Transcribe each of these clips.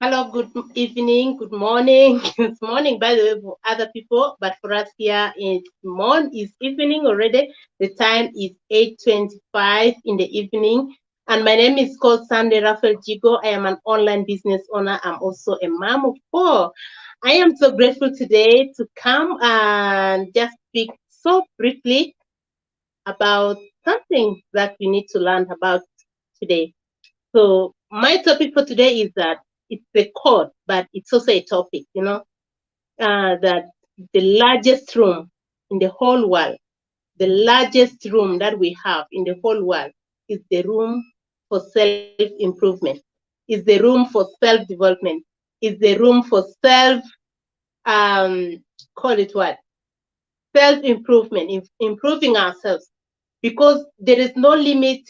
Hello, good evening, good morning. It's morning, by the way, for other people, but for us here, it's evening already. The time is 8:25 in the evening. And my name is called Sandy Raphael Jigo. I am an online business owner. I'm also a mom of four. I am so grateful today to come and just speak so briefly about something that we need to learn about today. So my topic for today is that it's a code, but it's also a topic, that the largest room in the whole world, the largest room that we have in the whole world is the room for self-improvement, is the room for self-development, is the room for um, call it what? Self-improvement, improving ourselves, because there is no limit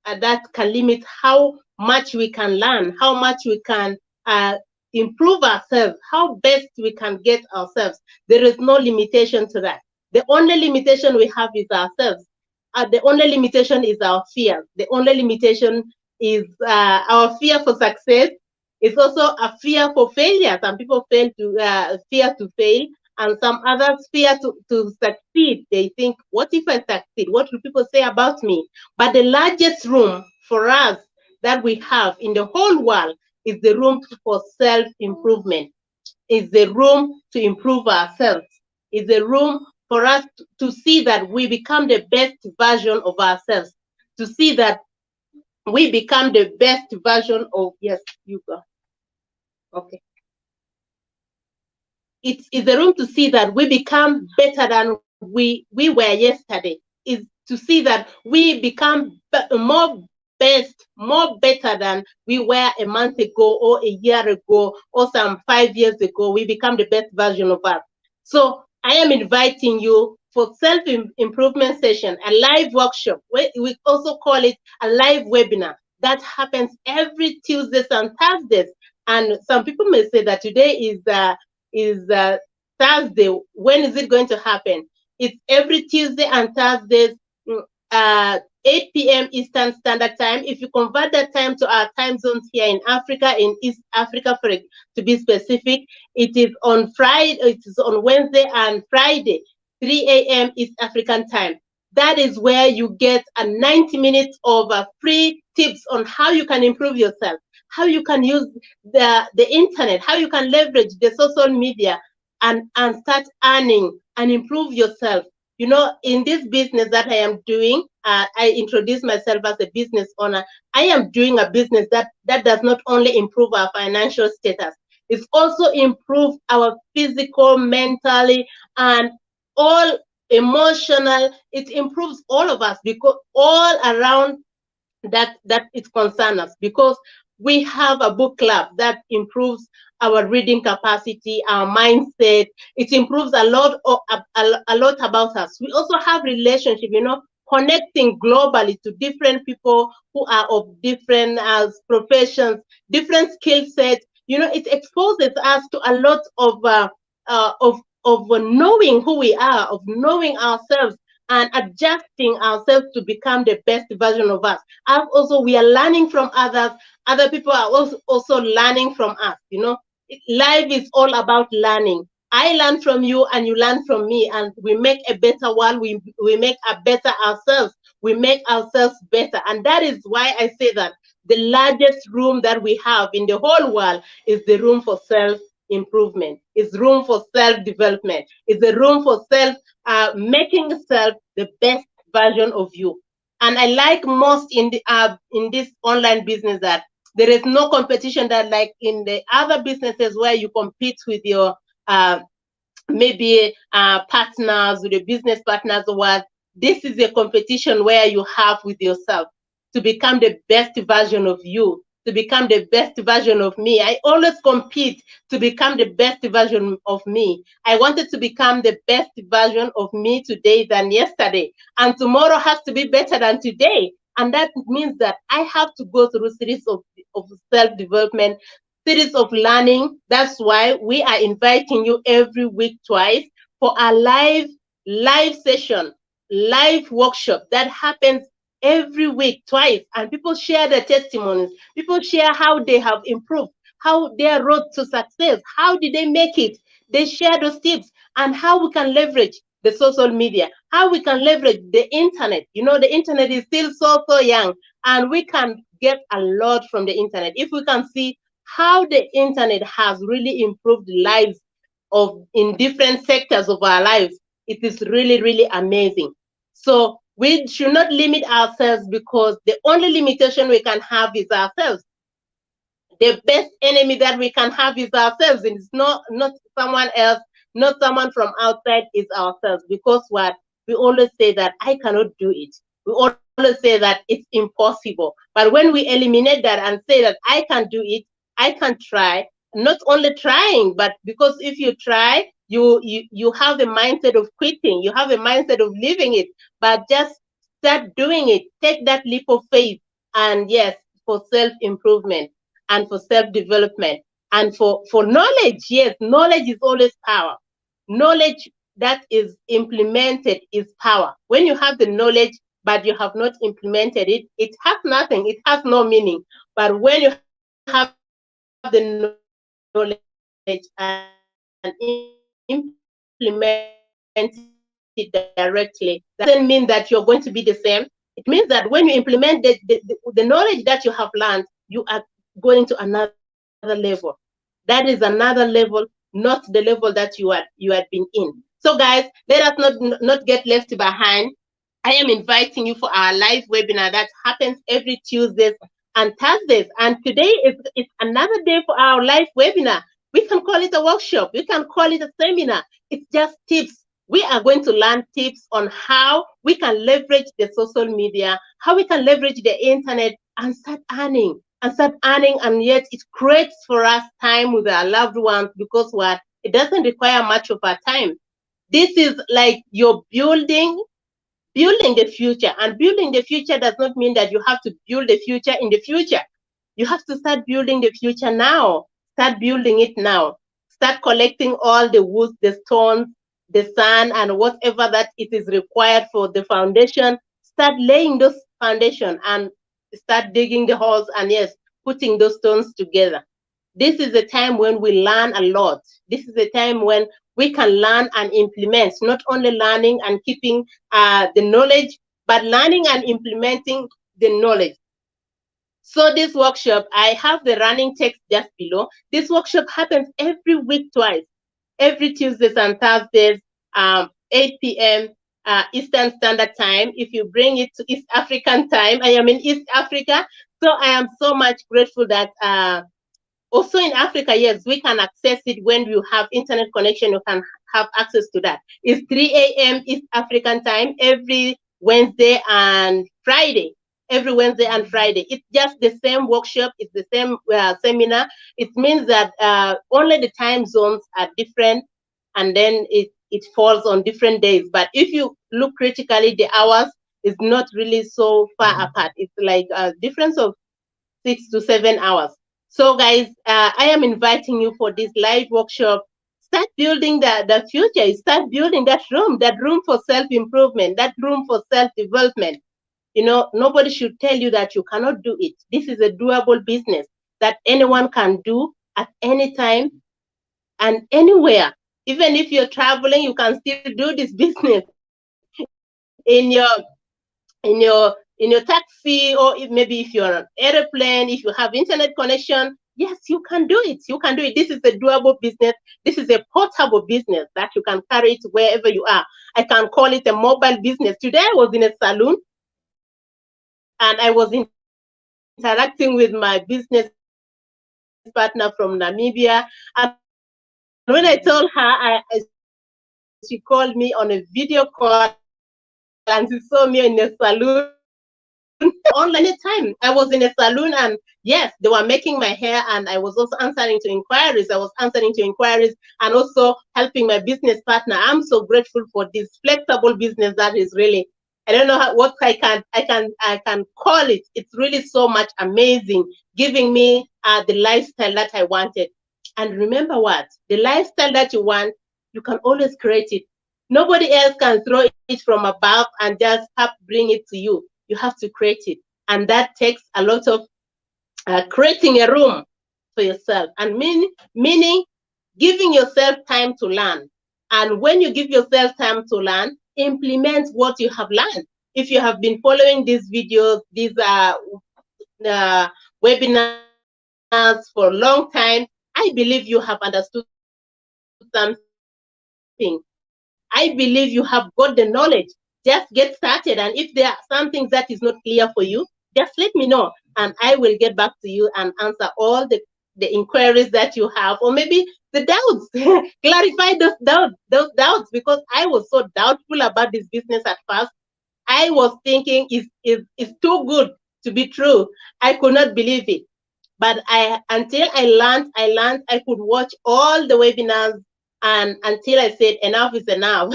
that can limit how much we can learn, how much we can uh, improve ourselves, how best we can get ourselves. There is no limitation to that. The only limitation we have is ourselves. The only limitation is our fear. The only limitation is our fear for success. It's also a fear for failure. Some people fear to fail, and some others fear to succeed. They think, what if I succeed? What will people say about me? But the largest room for us that we have in the whole world is the room for self-improvement, is the room to improve ourselves, is the room for us to see that we become the best version of ourselves, to see that we become the best version of, yes, you go. Okay. It's the room to see that we become better than we were yesterday. Is to see that we become more better than we were a month ago or a year ago or some 5 years ago. We become the best version of us. So I am inviting you for self-improvement session, a live workshop. We also call it a live webinar that happens every Tuesdays and Thursdays. And some people may say that today is Thursday. When is it going to happen? It's every Tuesday and Thursdays, 8 p.m. Eastern Standard Time. If you convert that time to our time zones here in Africa, in East Africa, to be specific, it is on Friday, it is on Wednesday and Friday, 3 a.m. East African time. That is where you get a 90 minutes of free tips on how you can improve yourself, how you can use the internet, how you can leverage the social media and start earning and improve yourself. In this business that I am doing, I introduce myself as a business owner. I am doing a business that does not only improve our financial status, it's also improve our physical, mentally, and all emotional. It improves all of us, because all around that it concerns us, because we have a book club that improves our reading capacity, our mindset. It improves a lot about us. We also have relationship, connecting globally to different people who are of different professions, different skill sets. It exposes us to a lot of knowing who we are, of knowing ourselves, and adjusting ourselves to become the best version of us. And also, we are learning from others. Other people are also learning from us. Life is all about learning. I learn from you and you learn from me, and we make a better world. We make a better ourselves. We make ourselves better. And that is why I say that the largest room that we have in the whole world is the room for self-improvement. It's room for self-development. It's a room for making yourself the best version of you. And I like most in this online business that there is no competition, that like in the other businesses where you compete with your uh, maybe partners, with your business partners, or what. This is a competition where you have with yourself to become the best version of you, to become the best version of me. I always compete to become the best version of me. I wanted to become the best version of me today than yesterday, and tomorrow has to be better than today. And that means that I have to go through a series of self-development, series of learning. That's why we are inviting you every week twice for a live session, live workshop that happens every week twice, and people share their testimonies. People share how they have improved. how their road to success, how did they make it? They share those tips, and how we can leverage the social media, how we can leverage the internet. You know, the internet is still so young, and we can get a lot from the internet. If we can see how the internet has really improved lives of in different sectors of our lives, it is really amazing. So we should not limit ourselves, because the only limitation we can have is ourselves. The best enemy that we can have is ourselves. It's not someone else, not someone from outside, is ourselves. Because what we always say that I cannot do it. We always say that it's impossible. But when we eliminate that and say that I can do it, I can try, not only trying, but because if you try, you have the mindset of quitting, you have a mindset of leaving it, but just start doing it. Take that leap of faith, and yes, for self-improvement and for self-development and for knowledge. Yes, knowledge is always power. Knowledge that is implemented is power. When you have the knowledge but you have not implemented it, it has nothing, it has no meaning. But when you have the knowledge and implement it directly, that doesn't mean that you're going to be the same. It means that when you implement the knowledge that you have learned, you are going to another level. That is another level, not the level that you had been in. So guys, let us not get left behind. I am inviting you for our live webinar that happens every Tuesdays and Thursdays. And today is another day for our live webinar. We can call it a workshop. We can call it a seminar. It's just tips. We are going to learn tips on how we can leverage the social media, how we can leverage the internet and start earning. And yet it creates for us time with our loved ones, because what? It doesn't require much of our time. This is like you're building the future. And building the future does not mean that you have to build the future in the future. You have to start building the future now. Start building it now. Start collecting all the wood, the stones, the sand, and whatever that it is required for the foundation. Start laying those foundation and start digging the holes, and yes, putting those stones together. This is a time when we learn a lot. This is a time when we can learn and implement, not only learning and keeping the knowledge, but learning and implementing the knowledge. So this workshop, I have the running text just below. This workshop happens every week twice, every Tuesdays and Thursdays, 8 p.m. Eastern Standard Time. If you bring it to East African time, I am in East Africa. So I am so much grateful that also in Africa, yes, we can access it when you have internet connection. You can have access to that. It's 3 a.m. East African time every Wednesday and Friday. Every Wednesday and Friday. It's just the same workshop. It's the same seminar. It means that only the time zones are different, and then it falls on different days. But if you look critically, the hours is not really so far apart. It's like a difference of 6 to 7 hours. So guys, I am inviting you for this live workshop. Start building the future. Start building that room for self-improvement, that room for self-development. You know, nobody should tell you that you cannot do it. This is a doable business that anyone can do at any time and anywhere. Even if you're traveling, you can still do this business in your taxi, or maybe if you're on an airplane, if you have internet connection. Yes, you can do it. You can do it. This is a doable business. This is a portable business that you can carry it wherever you are. I can call it a mobile business. Today I was in a salon and I was interacting with my business partner from Namibia. And when I told her, she called me on a video call and she saw me in a salon. Online time. I was in a salon, and yes, they were making my hair, and I was also answering to inquiries. And also helping my business partner. I'm so grateful for this flexible business that is really, I don't know what I can call it. It's really so much amazing, giving me the lifestyle that I wanted. And remember what? The lifestyle that you want, you can always create it. Nobody else can throw it from above and just bring it to you. You have to create it. And that takes a lot of creating a room for yourself. And meaning giving yourself time to learn. And when you give yourself time to learn, implement what you have learned. If you have been following these videos, these webinars for a long time, I believe you have understood something. I believe you have got the knowledge. Just get started. And if there are some things that is not clear for you, just let me know and I will get back to you and answer all the inquiries that you have, or maybe the doubts. Clarify those doubts, because I was so doubtful about this business at first. I was thinking is too good to be true. I could not believe it. But until I could watch all the webinars, and until I said enough is enough.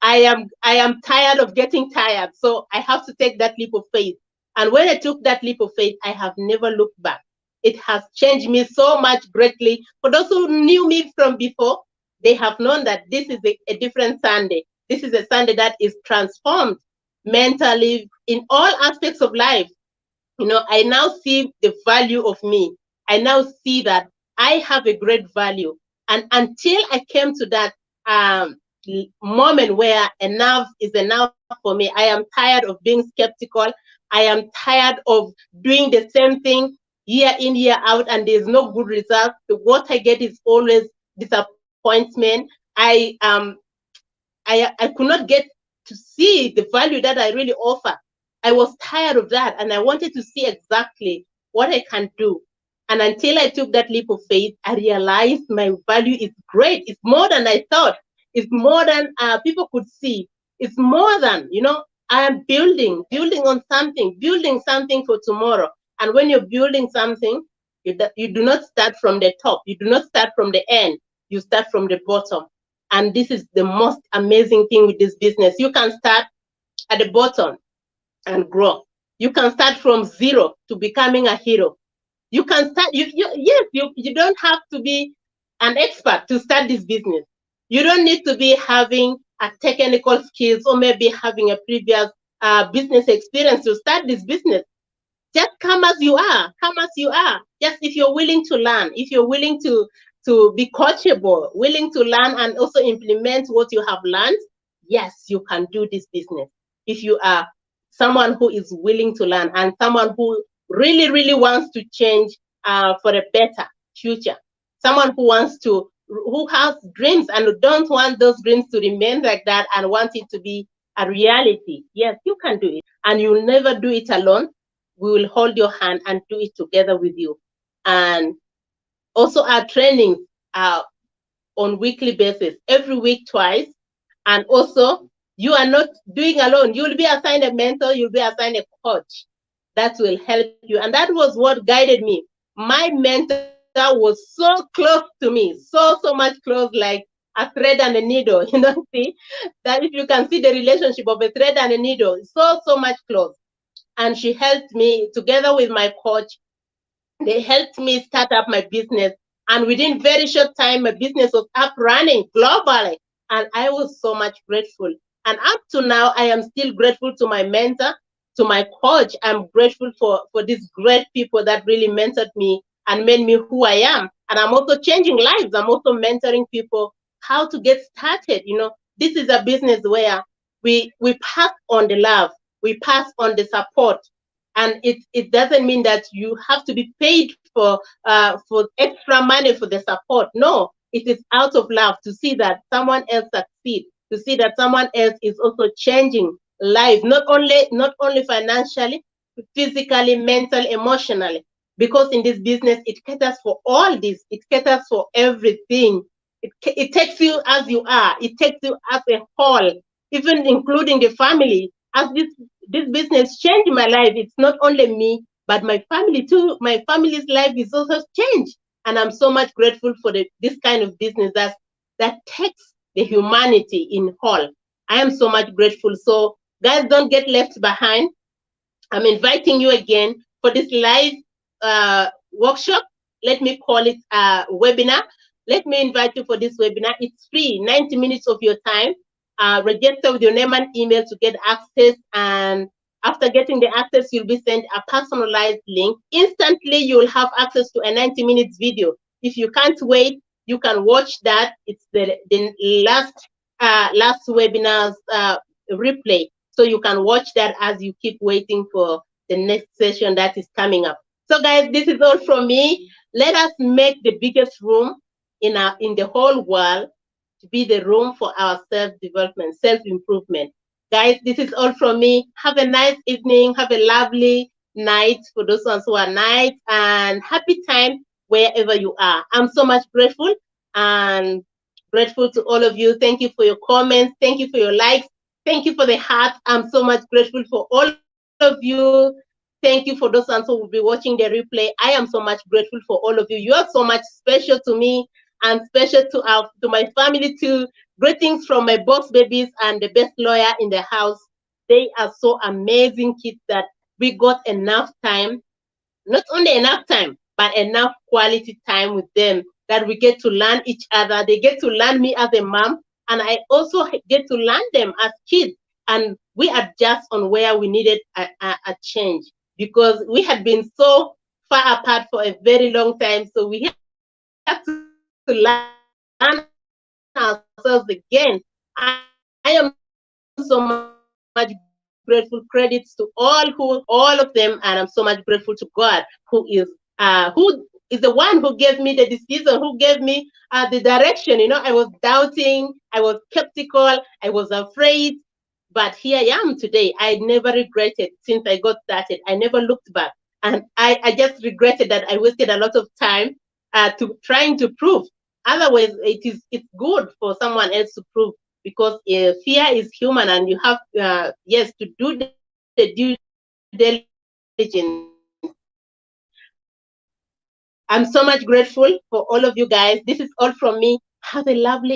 I am tired of getting tired. So I have to take that leap of faith. And when I took that leap of faith, I have never looked back. It has changed me so much greatly. For those who knew me from before, they have known that this is a different Sunday. This is a Sunday that is transformed mentally in all aspects of life. I now see the value of me. I now see that I have a great value. And until I came to that moment where enough is enough for me, I am tired of being skeptical. I am tired of doing the same thing year in, year out, and there's no good result. What I get is always disappointment. I could not get to see the value that I really offer. I was tired of that, and I wanted to see exactly what I can do. And until I took that leap of faith, I realized my value is great. It's more than I thought. It's more than people could see. It's more than, I am building on something for tomorrow. And when you're building something, you do not start from the top. You do not start from the end. You start from the bottom. And this is the most amazing thing with this business. You can start at the bottom and grow. You can start from zero to becoming a hero. You can start, you don't have to be an expert to start this business. You don't need to be having a technical skills or maybe having a previous business experience to start this business. Just come as you are. Come as you are. Just if you're willing to learn, if you're willing to be coachable, willing to learn and also implement what you have learned, yes, you can do this business. If you are someone who is willing to learn and someone who really, really wants to change for a better future, someone who has dreams and don't want those dreams to remain like that and want it to be a reality, yes, you can do it. And you'll never do it alone. We will hold your hand and do it together with you. And also our trainings are on weekly basis, every week twice. And also you are not doing alone. You'll be assigned a mentor, you'll be assigned a coach that will help you. And that was what guided me. My mentor was so close to me, so much close, like a thread and a needle. See that if you can see the relationship of a thread and a needle, so much close. And she helped me together with my coach. They helped me start up my business. And within very short time, my business was up running globally. And I was so much grateful. And up to now, I am still grateful to my mentor, to my coach. I'm grateful for these great people that really mentored me and made me who I am. And I'm also changing lives. I'm also mentoring people how to get started. This is a business where we pass on the love, we pass on the support. And it doesn't mean that you have to be paid for extra money for the support. No, it is out of love to see that someone else succeed, to see that someone else is also changing life, not only financially, physically, mentally, emotionally. Because in this business, it caters for all this. It caters for everything. It takes you as you are. It takes you as a whole, even including the family. As this business changed my life, it's not only me, but my family too. My family's life is also changed. And I'm so much grateful for this kind of business that takes the humanity in whole. I am so much grateful. So guys, don't get left behind. I'm inviting you again for this live workshop. Let me call it a webinar. Let me invite you for this webinar. It's free, 90 minutes of your time. Register with your name and email to get access, and After getting the access, you'll be sent a personalized link. Instantly, you'll have access to a 90 minutes video. If you can't wait, you can watch that. It's the last webinar's replay. So you can watch that as you keep waiting for the next session that is coming up. So guys, this is all from me. Let us make the biggest room in the whole world to be the room for our self-development, self-improvement. Guys, this is all from me. Have a nice evening. Have a lovely night for those ones who are night, and happy time wherever you are. I'm so much grateful and grateful to all of you. Thank you for your comments. Thank you for your likes. Thank you for the heart. I'm so much grateful for all of you. Thank you for those ones who will be watching the replay. I am so much grateful for all of you. You are so much special to me and special to my family too. Greetings from my boss babies and the best lawyer in the house. They are so amazing kids that we got enough time, not only enough time, but enough quality time with them that we get to learn each other. They get to learn me as a mom, and I also get to learn them as kids. And we adjust on where we needed a change, because we had been so far apart for a very long time. So we have to learn ourselves again. I am so much grateful. Credits to all of them, and I'm so much grateful to God, who is the one who gave me the decision, who gave me the direction. I was doubting, I was skeptical, I was afraid, but here I am today. I never regretted since I got started. I never looked back, and I just regretted that I wasted a lot of time to trying to prove. Otherwise, it's good for someone else to prove, because fear is human, and you have yes, to do the due diligence. I'm so much grateful for all of you guys. This is all from me. Have a lovely